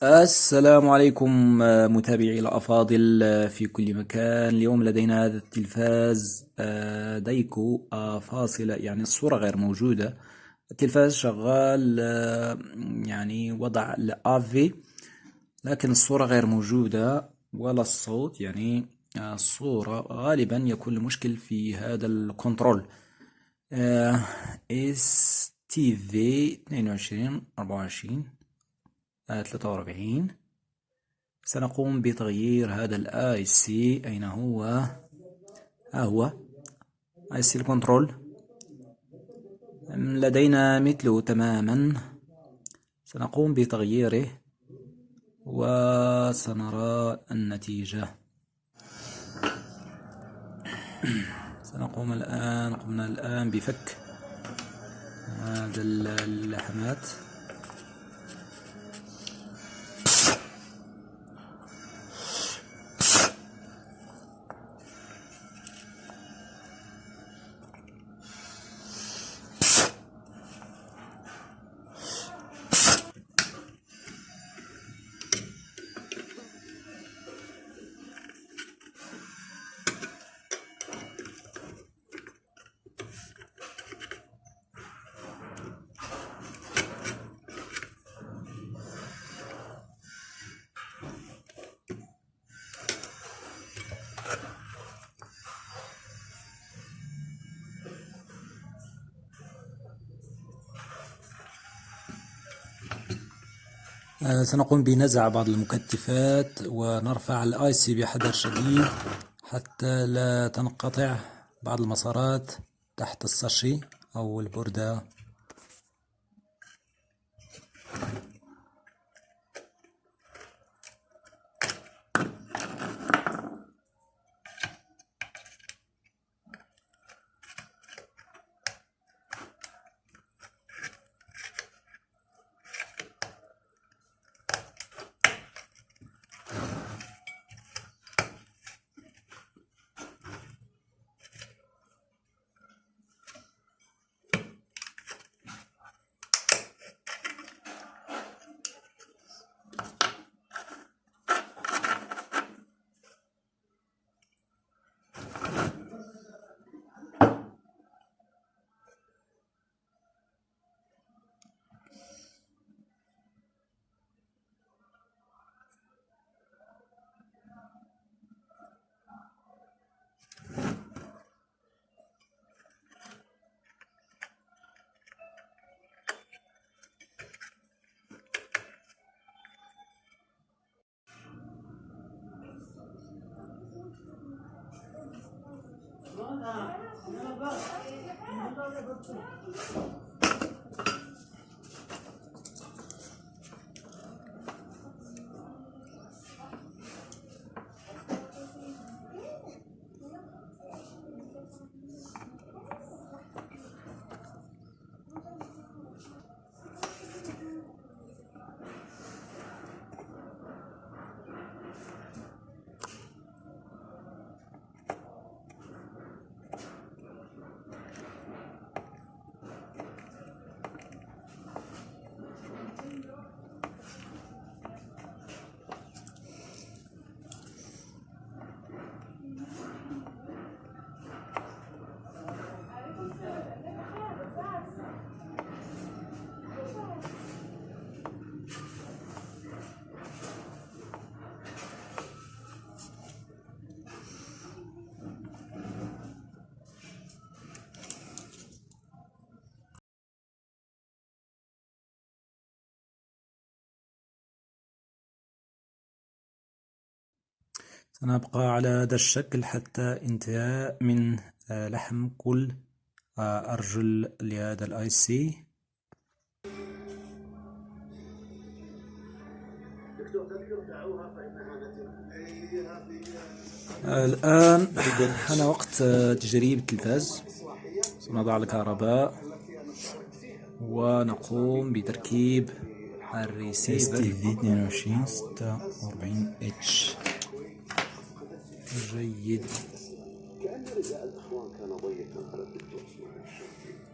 السلام عليكم متابعي الأفاضل في كل مكان. اليوم لدينا هذا التلفاز دايكو فاصلة، يعني الصورة غير موجودة. التلفاز شغال، يعني وضع الآفي، لكن الصورة غير موجودة ولا الصوت. يعني الصورة غالبا يكون المشكل في هذا الكنترول. اس تي في 22 24 43. سنقوم بتغيير هذا الاي سي. اين هو؟ ها هو اي سي الكنترول. لدينا مثله تماما. سنقوم بتغييره وسنرى النتيجة. قمنا الآن بفك هذا اللحمات. سنقوم بنزع بعض المكتفات ونرفع الاي سي بحذر شديد حتى لا تنقطع بعض المسارات تحت الساشي او البوردة. سنبقى على هذا الشكل حتى انتهاء من لحم كل أرجل لهذا الاي سي. الآن حان وقت تجريب التلفاز. سنضع الكهرباء ونقوم بتركيب الريسيفر STV 22 46 اتش. جيد. كأن رداء الأخوان كان ضيقا على الدكتور اسماعيل.